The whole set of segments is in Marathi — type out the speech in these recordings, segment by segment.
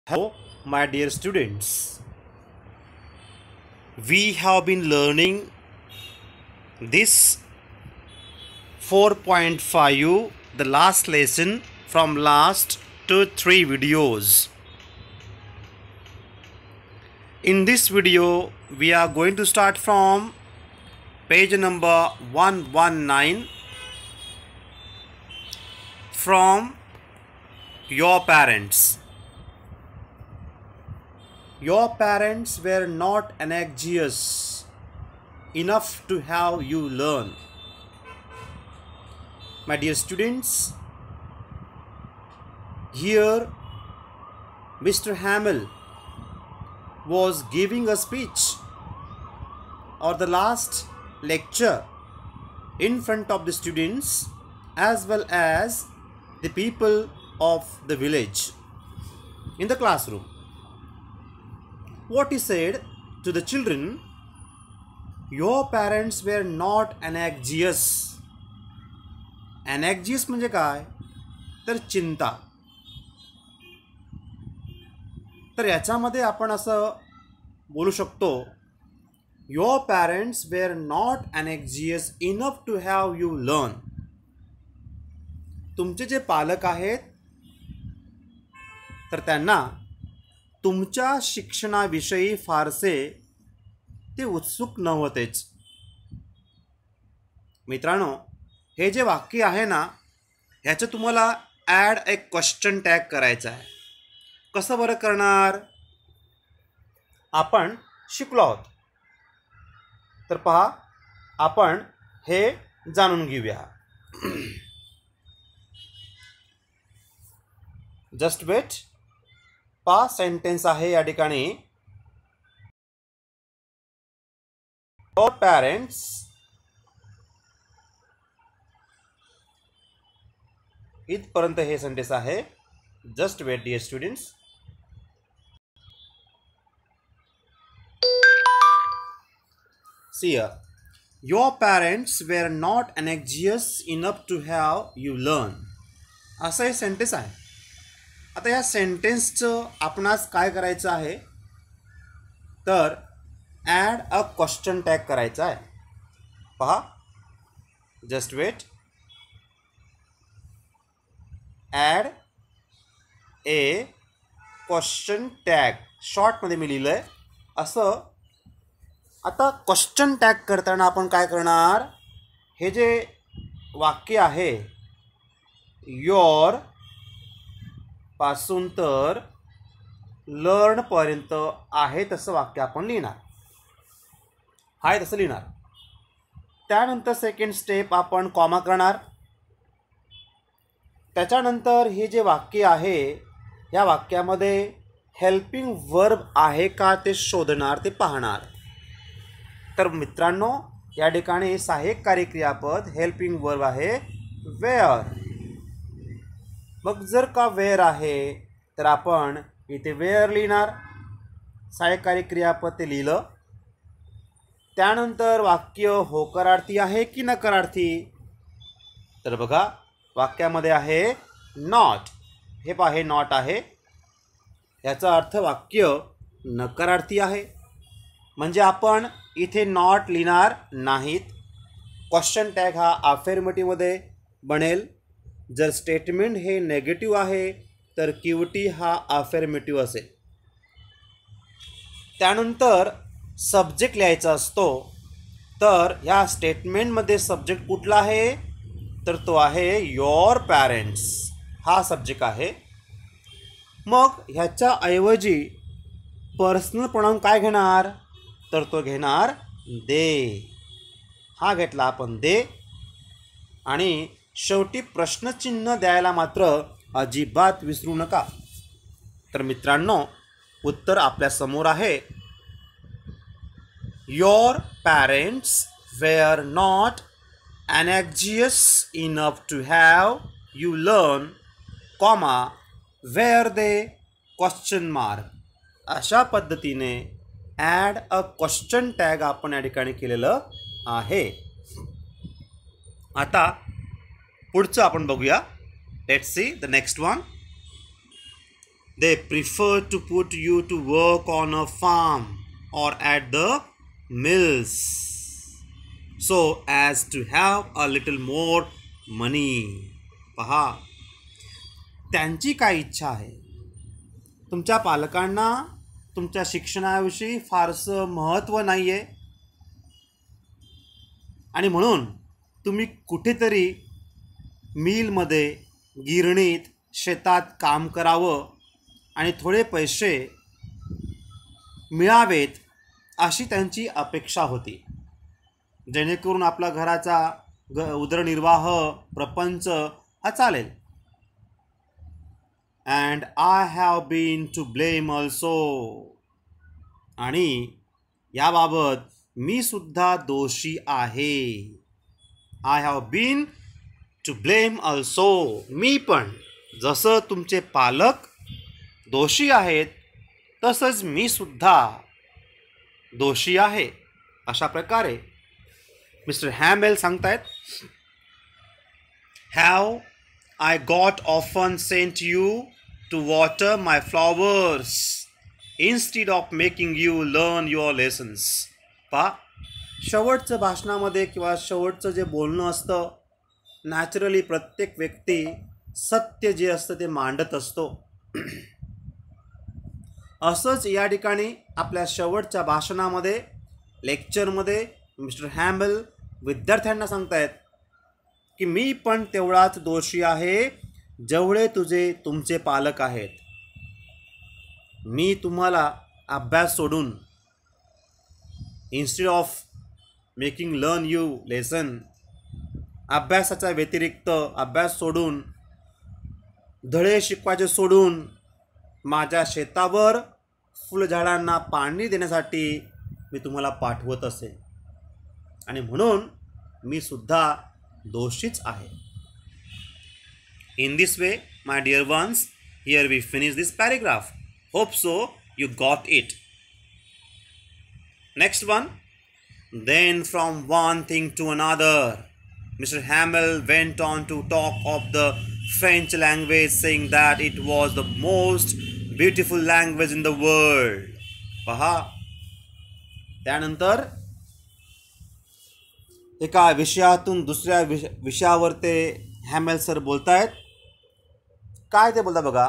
Hello, my dear students. We have been learning this 4.5, the last lesson from last 2-3 videos. In this video, we are going to start from page number 119 from your parents. Your parents were not anxious enough to have you learn. My dear students, here Mr. Hamill was giving a speech or the last lecture in front of the students as well as the people of the village in the classroom. What he said to the children, your parents were not anxious. Anxious म्हणजे काय तर चिंता. तर याच्यामध्ये आपण असं बोलू शकतो, your parents were not anxious enough to have you learn. तुमचे जे पालक आहेत तर त्यांना तुमच्या शिक्षणाविषयी फारसे ते उत्सुक नव्हतेच. मित्रांनो, हे जे वाक्य आहे ना, ह्याचं तुम्हाला ॲड ए क्वेश्चन टॅग करायचं आहे. कसं बरं करणार? आपण शिकलो आहोत. तर पहा, आपण हे जाणून घेऊया. Just weight. पास्ट सेंटेन्स आहे या ठिकाणी. योर पॅरेंट्स इथपर्यंत हे सेंटेन्स आहे. Just wait dear students. See here, your parents were not anxious enough to have you learn. असं हे सेंटेन्स आहे. आता या सेंटेन्सचं आपणास काय करायचं आहे तर ॲड अ क्वेश्चन टॅग करायचा आहे. पहा, जस्ट वेट. ॲड ए क्वेश्चन टॅग शॉर्टमध्ये मी लिहिलं आहे असं. आता क्वेश्चन टॅग करताना आपण काय करणार, हे जे वाक्य आहे योर पासून तर लर्नपर्यंत आहे तसं वाक्य आपण लिहिणार. आहे तसं लिहिणार. त्यानंतर सेकंड स्टेप आपण कॉमा करणार. त्याच्यानंतर हे जे वाक्य आहे या वाक्यामध्ये हेल्पिंग वर्ब आहे का ते शोधणार, ते पाहणार. तर मित्रांनो, या ठिकाणी सहाय्यकारी क्रियापद हेल्पिंग वर्ब आहे वेअर. मग जर का वेअर आहे तर आपण इथे वेअर लिहिणार. सहाय्यकारी क्रियापद ते लिहिलं. त्यानंतर वाक्य होकारार्थी आहे की नकारार्थी तर बघा वाक्यामध्ये आहे नॉट. हे पहा, हे नॉट आहे. याचा अर्थ वाक्य नकारार्थी आहे. म्हणजे आपण इथे नॉट लिहिणार नाहीत. क्वेश्चन टॅग हा अफर्मेटिव्हमध्ये बनेल. जर स्टेटमेंट हे नेगेटिव्ह आहे तर क्यूटी हा अफर्मेटिव्ह असेल. त्यानंतर सब्जेक्ट लिहायचा असतो. तर ह्या स्टेटमेंटमध्ये सब्जेक्ट कुठला आहे तर तो आहे योर पॅरेंट्स. हा सब्जेक्ट आहे. मग ह्याच्याऐवजी पर्सनल प्रोनाउन काय घेणार तर तो घेणार दे. हा घेतला आपण दे. आणि शेवटी प्रश्नचिन्ह द्यायला मात्र अजिबात विसरू नका. तर मित्रांनो, उत्तर आपल्या समोर आहे. Your parents wear not anxious enough to have you learn, comma, were they question mark. अशा पद्धतीने ॲड अ क्वेश्चन टॅग आपण या ठिकाणी केलेलं आहे. आता पुढचं आपण बघूया. Let's see the next one. They prefer to put you to work on a farm or at the mills so as to have a little more money. पहा, त्यांची काय इच्छा आहे. तुमच्या पालकांना तुमच्या शिक्षणाविषयी फारसं महत्त्व नाही आहे आणि म्हणून तुम्ही कुठेतरी मिलमध्ये, गिरणीत, शेतात काम करावं आणि थोडे पैसे मिळावेत अशी त्यांची अपेक्षा होती, जेणेकरून आपला घराचा उदरनिर्वाह, प्रपंच हा चालेल. And I have been to blame also. आणि याबाबत मी सुद्धा दोषी आहे. I have been to blame also. मी पण जसं तुमचे पालक दोषी आहेत तसंच मी सुद्धा दोषी आहे. अशा प्रकारे मिस्टर हॅमेल सांगतायत, have I got often sent you to water my flowers instead of making you learn your lessons. पहा, शेवटचं भाषणामध्ये किंवा शेवटचं जे बोलणं असतं, नॅचरली प्रत्येक व्यक्ती सत्य जे असतं ते मांडत असतो. असंच या ठिकाणी आपल्या शेवटच्या भाषणामध्ये, लेक्चरमध्ये मिस्टर हॅमेल विद्यार्थ्यांना सांगतायत की मी पण तेवढाच दोषी आहे जेवढे तुमचे पालक आहेत. मी तुम्हाला अभ्यास सोडून, instead of making learn you lesson, अभ्यासाच्या व्यतिरिक्त अभ्यास सोडून, धडे शिकवायचे सोडून माझ्या शेतावर फुलझाडांना पाणी देण्यासाठी मी तुम्हाला पाठवत असे आणि म्हणून मी सुद्धा दोषीच आहे. In this way, my dear ones, here we finish this paragraph. Hope so you got it. Next one. Then from one thing to another, Mr. Hamel went on to talk of the French language, saying that it was the most beautiful language in the world. पहा, त्यानंतर एका विषयातून दुसऱ्या विषयावर ते हॅमेल सर बोलतायत. काय ते बोलतात बघा.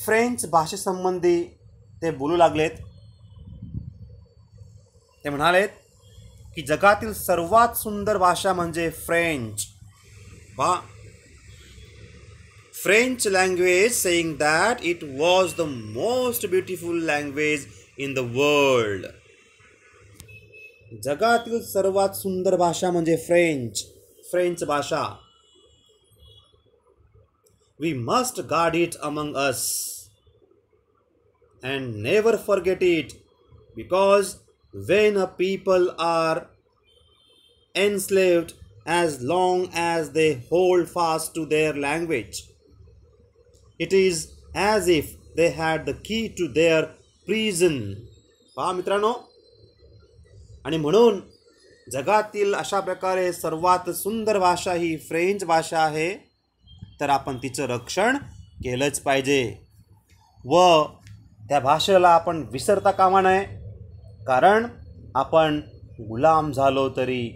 फ्रेंच भाषेसंबंधी ते बोलू लागलेत. ते म्हणालेत की जगातील सर्वात सुंदर भाषा म्हणजे फ्रेंच. पहा, French language saying that it was the most beautiful language in the world. जगातील सर्वात सुंदर भाषा म्हणजे फ्रेंच भाषा. We must guard it among us and never forget it, because when a people are enslaved as long as they hold fast to their language, it is as if they had the key to their prison. पहा मित्रांनो, आणि म्हणून जगातील अशा प्रकारे सर्वात सुंदर भाषा ही फ्रेंच भाषा आहे, तर आपण तिचं रक्षण केलंच पाहिजे व त्या भाषेला आपण विसरता कामा नये. कारण आपण गुलाम झालो तरी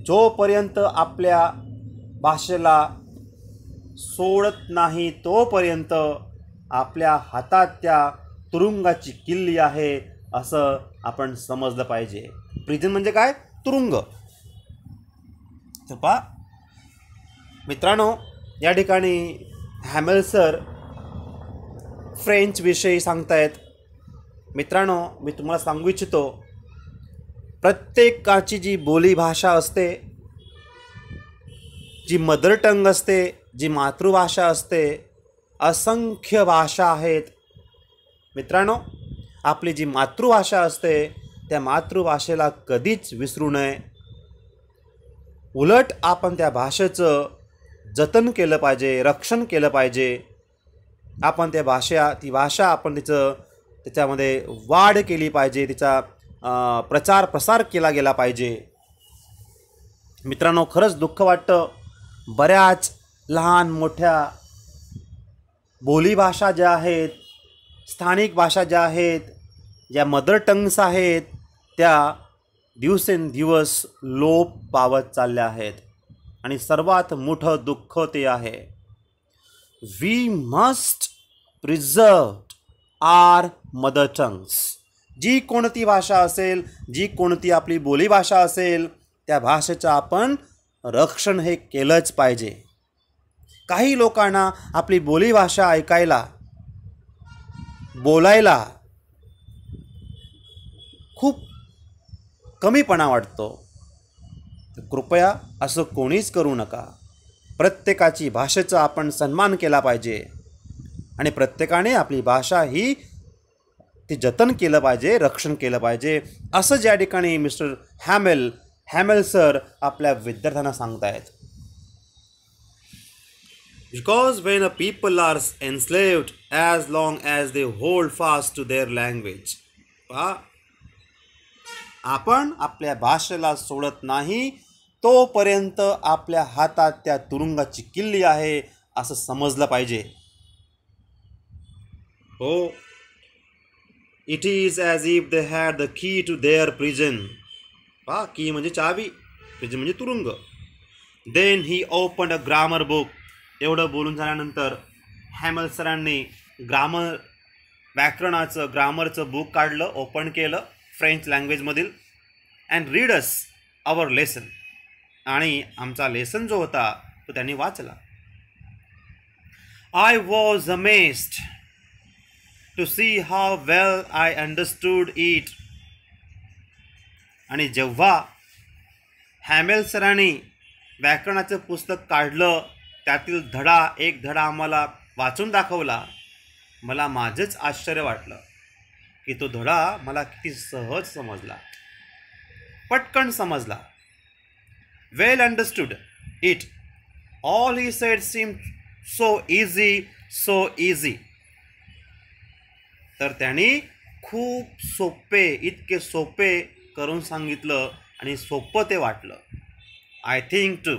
जोपर्यंत आपल्या भाषेला सोडत नाही तोपर्यंत आपल्या हातात त्या तुरुंगाची किल्ली आहे असं आपण समजलं पाहिजे. प्रिझन म्हणजे काय? तुरुंग. तर पहा मित्रांनो, या ठिकाणी हॅमेल सर फ्रेंच विषयी सांगतायत. मित्रांनो, मी तुम्हाला सांगू इच्छितो, प्रत्येकाची जी बोली भाषा असते, जी मदर टंग असते, जी मातृभाषा असते, असंख्य भाषा आहेत. मित्रांनो, आपली जी मातृभाषा असते त्या मातृभाषेला कधीच विसरू नये. उलट आपण त्या भाषेचं जतन केलं पाहिजे, रक्षण केलं पाहिजे. आपण ती भाषा आपण त्याच्यामध्ये वाढ केली पाहिजे, तिचा प्रचार प्रसार केला गेला पाहिजे. मित्रांनो, खरंच दुःख वाटतं, बऱ्याच लहान मोठ्या बोलीभाषा ज्या आहेत, स्थानिक भाषा ज्या आहेत, ज्या मदर टंग्स आहेत, त्या दिवसेंदिवस लोप पावत चालल्या आहेत. आणि सर्वात मोठं दुःख ते आहे, we must preserve our mother tongues. जी कोणती भाषा असेल, जी कोणती आपली बोलीभाषा असेल, त्या भाषेचं आपण रक्षण हे केलंच पाहिजे. काही लोकांना आपली बोलीभाषा ऐकायला, बोलायला खूप कमीपणा वाटतो. कृपया असं कोणीच करू नका. प्रत्येकाची भाषेचा आपण सन्मान केला पाहिजे आणि प्रत्येकाने आपली भाषा ही ती जतन केलं पाहिजे, रक्षण केलं पाहिजे, असं ज्या ठिकाणी मिस्टर हॅमेल सर आपल्या विद्यार्थ्यांना सांगतायत. Because when a people are enslaved as long as they hold fast to their language. आपण आपल्या भाषेला सोडत नाही तोपर्यंत आपल्या हातात त्या तुरुंगाची किल्ली आहे असं समजलं पाहिजे. हो, it is as if they had the key to their prison. Key म्हणजे चावी, प्रिझन म्हणजे तुरुंग. Then he open a grammar book. एवढं बोलून झाल्यानंतर हॅमेल सरांनी ग्रामरचं बुक काढलं, ओपन केलं फ्रेंच लँग्वेजमधील. And read us our lesson. आणि आमचा लेसन जो होता तो त्यांनी वाचला. I was amazed to see how well I understood it. आणि जेव्हा हॅमेल सरांनी व्याकरणाचं पुस्तक काढलं, त्यातील एक धडा आम्हाला वाचून दाखवला, मला माझंच आश्चर्य वाटलं की तो धडा मला किती सहज समजला, पटकन समजला. Well understood it. All he said seemed so easy. तर त्यांनी खूप सोपे, इतके सोपे करून सांगितलं आणि सोपं ते वाटलं. I think too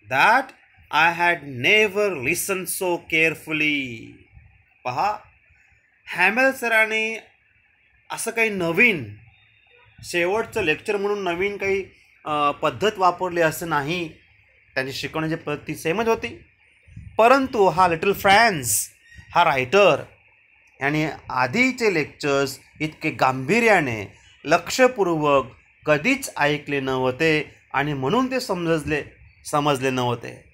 that I had never listen so carefully. पहा, हॅमेल सरांनी असं काही नवीन, शेवटचं लेक्चर म्हणून नवीन काही पद्धत वापरली असं नाही. त्यांची शिकवण्याची पद्धती सेमच होती. परंतु हा लिटल फ्रान्स, हा रायटर, याने आधीचे लेक्चर्स इतके गांभीर्याने, लक्षपूर्वक कधीच ऐकले नव्हते आणि म्हणून ते समजले नव्हते.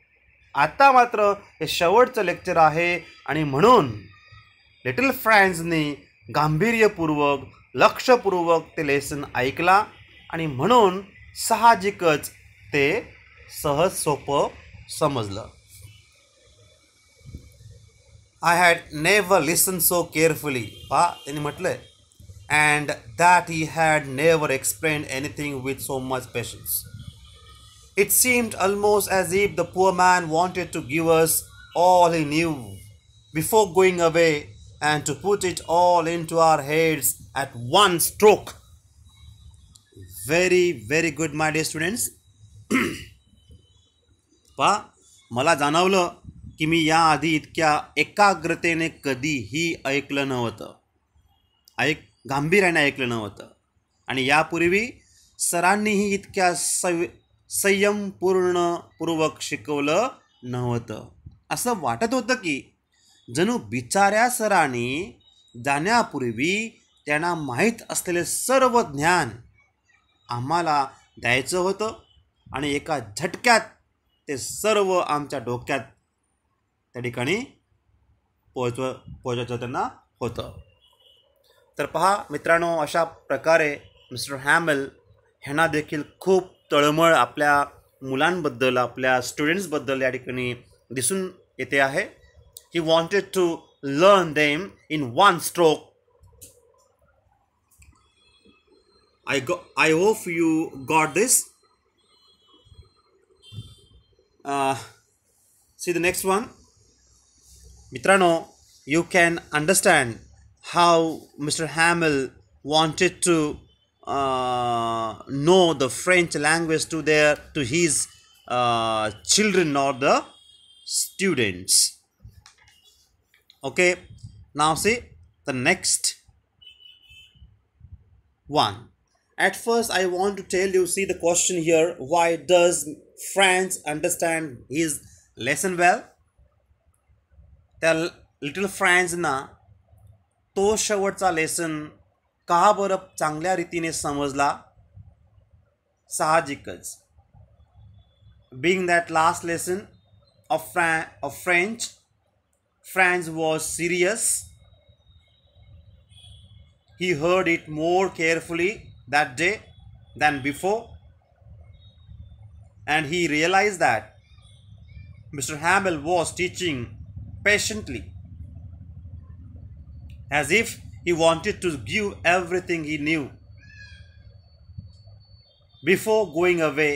आता मात्र हे शेवटचं लेक्चर आहे आणि म्हणून लिटल फ्रान्सने गांभीर्यपूर्वक, लक्षपूर्वक ते लेसन ऐकला आणि म्हणून साहजिकच ते सहज सोपं समजलं. I had never listen so carefully. पहा, त्यांनी म्हटलंय. And that he had never explained anything with so much patience. It seemed almost as if the poor man wanted to give us all he knew before going away and to put it all into our heads at one stroke. Very, very good, my dear students. पहा, मला जाणवलं की मी याआधी इतक्या एकाग्रतेने कधीही ऐकलं नव्हतं, गांभीर्याने ऐकलं नव्हतं. आणि यापूर्वी सरांनीही इतक्या संयमपूर्वक शिकवलं नव्हतं. असं वाटत होतं की जणू बिचाऱ्या सरांनी जाण्यापूर्वी त्यांना माहीत असलेले सर्व ज्ञान आम्हाला द्यायचं होतं आणि एका झटक्यात ते सर्व आमच्या डोक्यात त्या ठिकाणी पोहोचायचं त्यांना होतं. तर पहा मित्रांनो, अशा प्रकारे मिस्टर हॅमेल ह्यांना देखील खूप तळमळ आपल्या मुलांबद्दल, आपल्या स्टुडंट्सबद्दल या ठिकाणी दिसून येते आहे. He wanted to learn them in one stroke. I hope you got this. See the next one. Mitrano, you can understand how Mr. Hamill wanted to know the French language to his children or the students. Okay, now see the next one. At first I want to tell you, see the question here, why does Franz understand his lesson well? त्या लिटल फ्रँझना तो शेवटचा लेसन का बरं चांगल्या रीतीने समजला? साहजिकच, being that last lesson of French, Franz was serious. He heard it more carefully that day than before, and he realized that Mr. Hamel was teaching patiently, as if he wanted to give everything he knew before going away,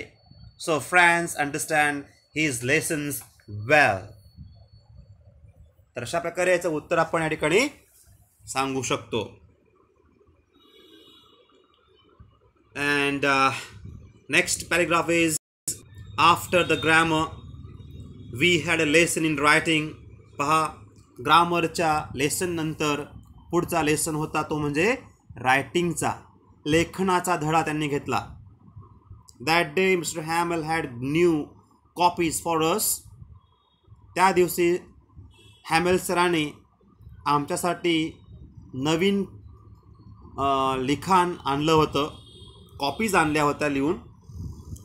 so Franz understand his lessons well. तर अशा प्रकारे याचं उत्तर आपण या ठिकाणी सांगू शकतो. And next paragraph is, after the grammar we had a lesson in writing. पहा, ग्रामरच्या लेसन नंतर पुढचा लेसन होता तो म्हणजे रायटिंगचा, लेखनाचा धडा त्यांनी घेतला. That day Mr. Hamel had new copies for us. त्या दिवशी हॅमेल सरांनी आमच्यासाठी नवीन लिखाण आणलं होतं, कॉपीज आणल्या होत्या लिहून.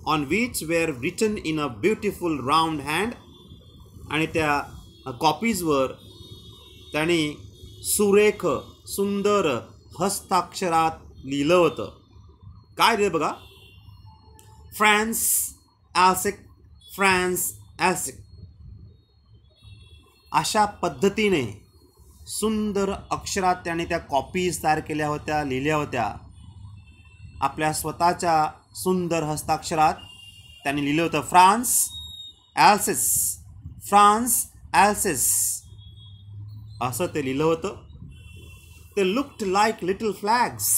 On which were written in a beautiful round hand. आणि त्या कॉपीजवर त्यांनी सुरेख सुंदर हस्ताक्षरात लिहिलं होतं. काय लिहिलं बघा, फ्रान्स ॲल्सिक, फ्रान्स ॲल्सिक. अशा पद्धतीने सुंदर अक्षरात त्याने त्या कॉपीज तयार केल्या होत्या, लिहिल्या होत्या. आपल्या स्वतःच्या सुंदर हस्ताक्षरात त्यांनी लिहिलं होतं, फ्रान्स ॲल्सिस, फ्रान्स ॲल्सिस असं ते लिहिलं होतं. ते looked like little flags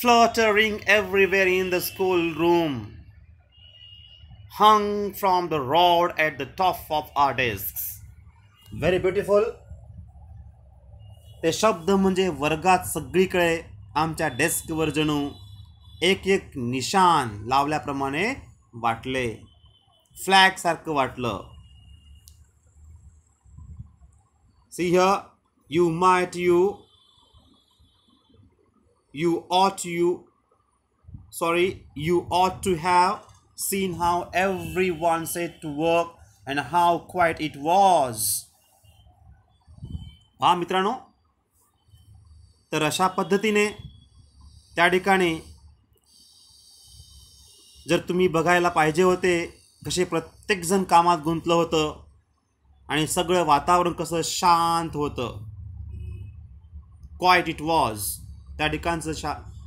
fluttering everywhere in the schoolroom, hung from the rod at the top of our desks. Very beautiful. ते शब्द म्हणजे वर्गात सगळीकडे आमच्या डेस्कवर जणू एक एक निशान लावल्याप्रमाणे वाटले, फ्लॅग सारखं वाटलं. See here, you might, you ought to have seen how everyone set to work and how quiet it was. हा मित्रांनो, तर अशा पद्धतीने त्या ठिकाणी जर तुम्ही बघायला पाहिजे होते कसे प्रत्येकजण कामात गुंतलं होतं आणि सगळं वातावरण कसं शांत होतं. क्वाइट इट वॉज, त्या ठिकाणचं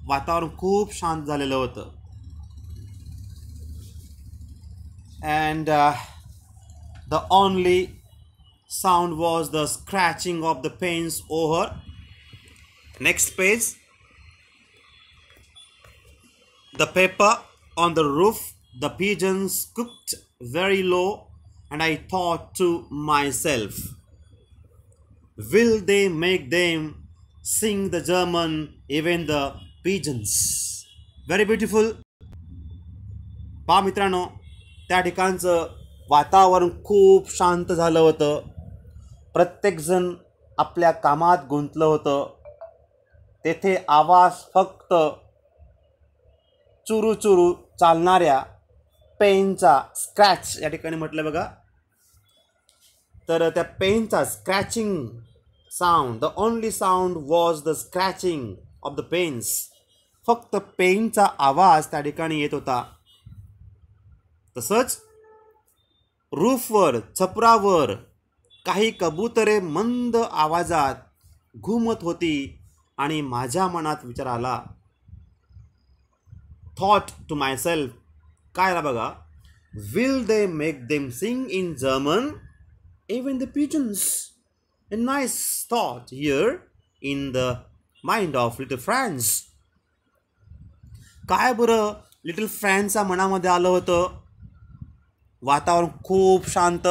वातावरण खूप शांत झालेलं होतं. And the only sound was the scratching of the pens over. Next page, the paper on the roof. The pigeons cooked very low, and I thought to myself, will they make them sing the German, even the pigeons? Very beautiful. पहा मित्रांनो, त्या ठिकाणचं वातावरण खूप शांत झालं होतं. प्रत्येकजण आपल्या कामात गुंतलं होतं. तेथे आवाज फक्त चुरू चुरू चालणाऱ्या पेनचा स्क्रॅच या ठिकाणी म्हटलं बघा. तर त्या पेनचा scratching sound, the only sound was the scratching of the pens. फक्त पेनचा आवाज त्या ठिकाणी येत होता. तसंच रूफवर, छपरावर काही कबुतरे मंद आवाजात घुमत होती आणि माझ्या मनात विचार आला, थॉट टू माय सेल्फ, काय आला बघा, will they make them sing in German, even the pigeons. A nice thought here in the mind of little France. काय बरं लिटल फ्रान्सच्या मनामध्ये आलं होतं. वातावरण खूप शांत,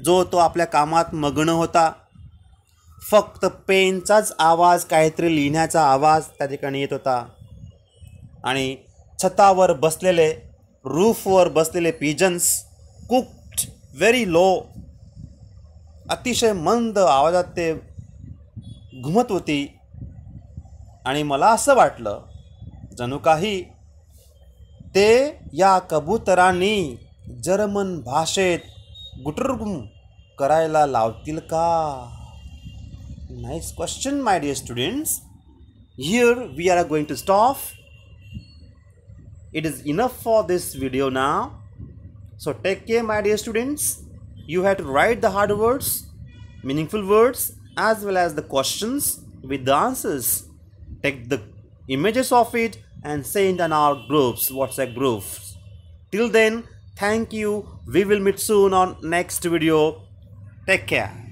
जो तो आपल्या कामात मग्न होता. फक्त पेनचाच आवाज, काहीतरी लिहिण्याचा आवाज त्या ठिकाणी येत होता. आणि छतावर बसलेले, रूफवर बसलेले पिजन्स कुक्ड व्हेरी लो, अतिशय मंद आवाजात ते घुमत होती. आणि मला असं वाटलं जणू काही ते या कबुतरांनी जर्मन भाषेत गुटुरगुम करायला लावतील का. Nice question my dear students. Here we are going to stop. It is enough for this video now. So take care my dear students. You have to write the hard words, meaningful words, as well as the questions with the answers. Take the images of it and send on our groups, WhatsApp groups. Till then, thank you. We will meet soon on next video. Take care.